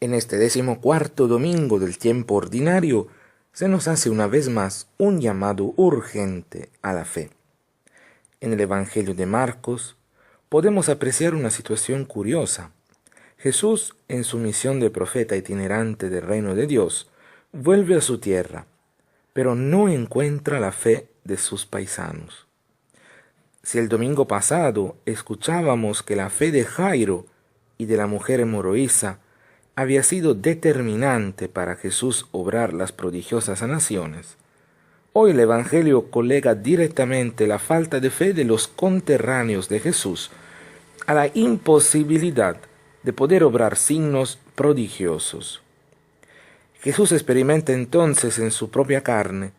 En este 14º domingo del tiempo ordinario, se nos hace una vez más un llamado urgente a la fe. En el Evangelio de Marcos podemos apreciar una situación curiosa. Jesús, en su misión de profeta itinerante del reino de Dios, vuelve a su tierra, pero no encuentra la fe de sus paisanos. Si el domingo pasado escuchábamos que la fe de Jairo y de la mujer hemorroísa había sido determinante para Jesús obrar las prodigiosas sanaciones, hoy el Evangelio colega directamente la falta de fe de los conterráneos de Jesús a la imposibilidad de poder obrar signos prodigiosos. Jesús experimenta entonces en su propia carne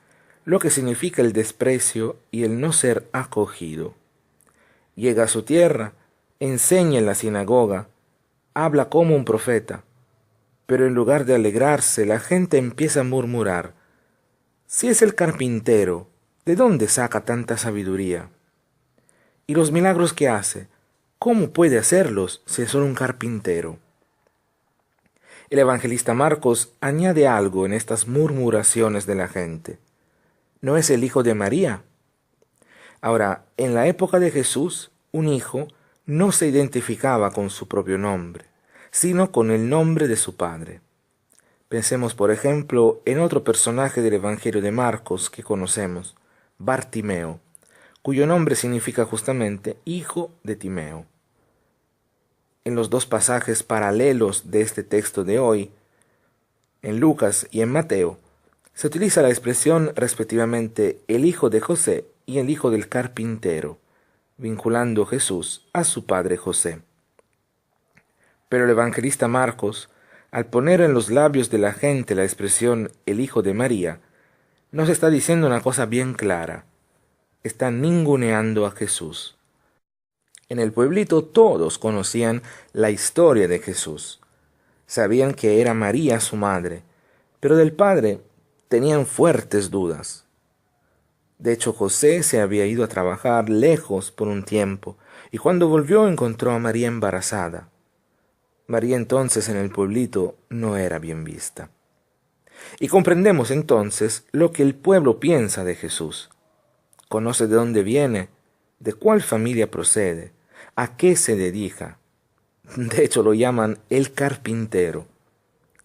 lo que significa el desprecio y el no ser acogido. Llega a su tierra, enseña en la sinagoga, habla como un profeta, pero en lugar de alegrarse, la gente empieza a murmurar: si es el carpintero, ¿de dónde saca tanta sabiduría? ¿Y los milagros que hace? ¿Cómo puede hacerlos si es solo un carpintero? El evangelista Marcos añade algo en estas murmuraciones de la gente. ¿No es el hijo de María? Ahora, en la época de Jesús, un hijo no se identificaba con su propio nombre, sino con el nombre de su padre. Pensemos, por ejemplo, en otro personaje del Evangelio de Marcos que conocemos, Bartimeo, cuyo nombre significa justamente hijo de Timeo. En los dos pasajes paralelos de este texto de hoy, en Lucas y en Mateo, se utiliza la expresión respectivamente el hijo de José y el hijo del carpintero, vinculando a Jesús a su padre José. Pero el evangelista Marcos, al poner en los labios de la gente la expresión el hijo de María, nos está diciendo una cosa bien clara: está ninguneando a Jesús. En el pueblito todos conocían la historia de Jesús. Sabían que era María su madre, pero del padre tenían fuertes dudas. De hecho, José se había ido a trabajar lejos por un tiempo, y cuando volvió encontró a María embarazada. María entonces en el pueblito no era bien vista. Y comprendemos entonces lo que el pueblo piensa de Jesús. Conoce de dónde viene, de cuál familia procede, a qué se dedica. De hecho, lo llaman el carpintero.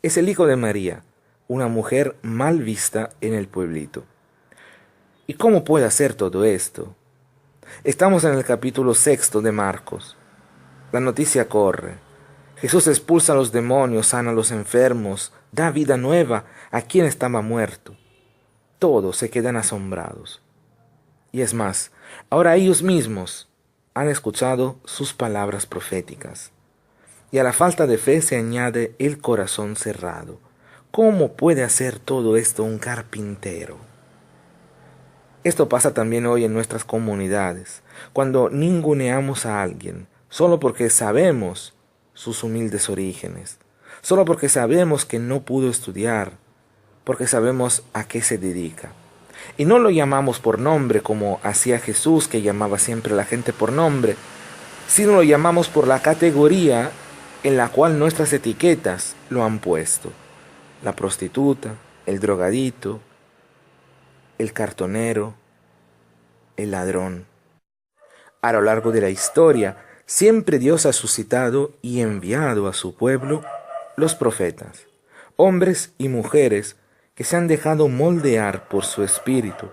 Es el hijo de María, una mujer mal vista en el pueblito. ¿Y cómo puede hacer todo esto? Estamos en el capítulo 6 de Marcos. La noticia corre. Jesús expulsa a los demonios, sana a los enfermos, da vida nueva a quien estaba muerto. Todos se quedan asombrados. Y es más, ahora ellos mismos han escuchado sus palabras proféticas. Y a la falta de fe se añade el corazón cerrado. ¿Cómo puede hacer todo esto un carpintero? Esto pasa también hoy en nuestras comunidades, cuando ninguneamos a alguien, solo porque sabemos sus humildes orígenes, solo porque sabemos que no pudo estudiar, porque sabemos a qué se dedica. Y no lo llamamos por nombre como hacía Jesús, que llamaba siempre a la gente por nombre, sino lo llamamos por la categoría en la cual nuestras etiquetas lo han puesto: la prostituta, el drogadito, el cartonero, el ladrón. A lo largo de la historia, siempre Dios ha suscitado y enviado a su pueblo los profetas, hombres y mujeres que se han dejado moldear por su espíritu,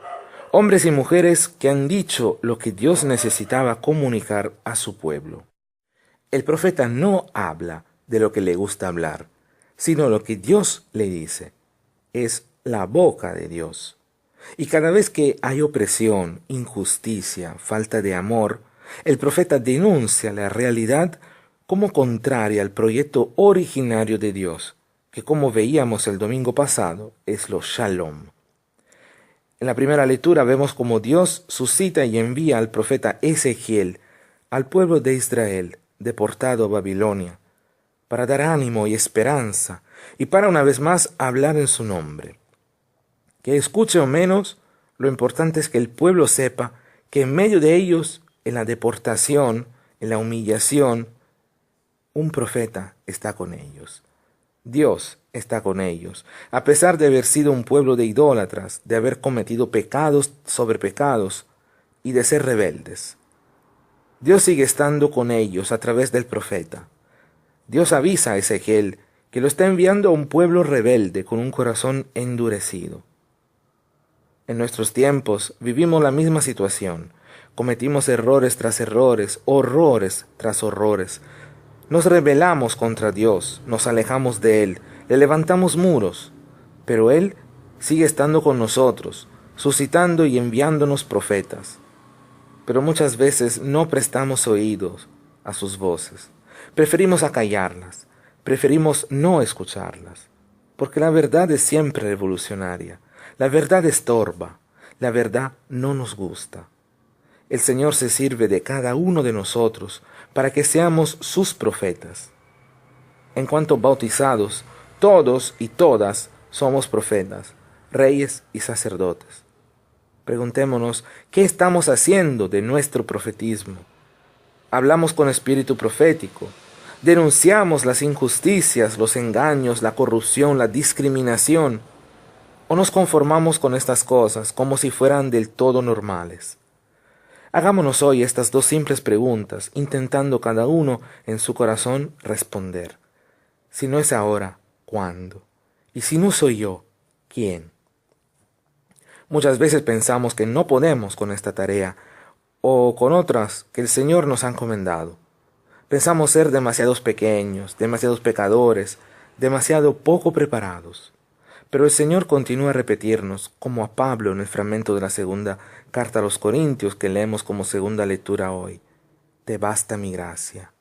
hombres y mujeres que han dicho lo que Dios necesitaba comunicar a su pueblo. El profeta no habla de lo que le gusta hablar, sino lo que Dios le dice. Es la boca de Dios. Y cada vez que hay opresión, injusticia, falta de amor, el profeta denuncia la realidad como contraria al proyecto originario de Dios, que, como veíamos el domingo pasado, es lo Shalom. En la primera lectura vemos cómo Dios suscita y envía al profeta Ezequiel al pueblo de Israel, deportado a Babilonia, para dar ánimo y esperanza, y para una vez más hablar en su nombre. Que escuche o menos, lo importante es que el pueblo sepa que en medio de ellos, en la deportación, en la humillación, un profeta está con ellos. Dios está con ellos, a pesar de haber sido un pueblo de idólatras, de haber cometido pecados sobre pecados y de ser rebeldes. Dios sigue estando con ellos a través del profeta. Dios avisa a Ezequiel que lo está enviando a un pueblo rebelde con un corazón endurecido. En nuestros tiempos vivimos la misma situación. Cometimos errores tras errores, horrores tras horrores. Nos rebelamos contra Dios, nos alejamos de Él, le levantamos muros, pero Él sigue estando con nosotros, suscitando y enviándonos profetas. Pero muchas veces no prestamos oídos a sus voces. Preferimos acallarlas, preferimos no escucharlas, porque la verdad es siempre revolucionaria, la verdad estorba, la verdad no nos gusta. El Señor se sirve de cada uno de nosotros para que seamos sus profetas. En cuanto bautizados, todos y todas somos profetas, reyes y sacerdotes. Preguntémonos, ¿qué estamos haciendo de nuestro profetismo? Hablamos con espíritu profético, denunciamos las injusticias, los engaños, la corrupción, la discriminación, o nos conformamos con estas cosas como si fueran del todo normales. Hagámonos hoy estas dos simples preguntas, intentando cada uno en su corazón responder. Si no es ahora, ¿cuándo? Y si no soy yo, ¿quién? Muchas veces pensamos que no podemos con esta tarea o con otras que el Señor nos ha encomendado. Pensamos ser demasiados pequeños, demasiados pecadores, demasiado poco preparados. Pero el Señor continúa a repetirnos, como a Pablo en el fragmento de la segunda carta a los Corintios que leemos como segunda lectura hoy. Te basta mi gracia.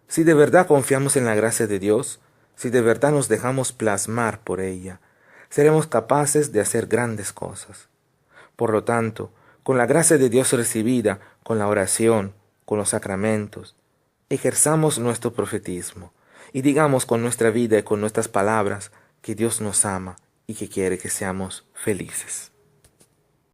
Si de verdad confiamos en la gracia de Dios, si de verdad nos dejamos plasmar por ella, seremos capaces de hacer grandes cosas. Por lo tanto, con la gracia de Dios recibida, con la oración, con los sacramentos, ejerzamos nuestro profetismo y digamos con nuestra vida y con nuestras palabras que Dios nos ama y que quiere que seamos felices.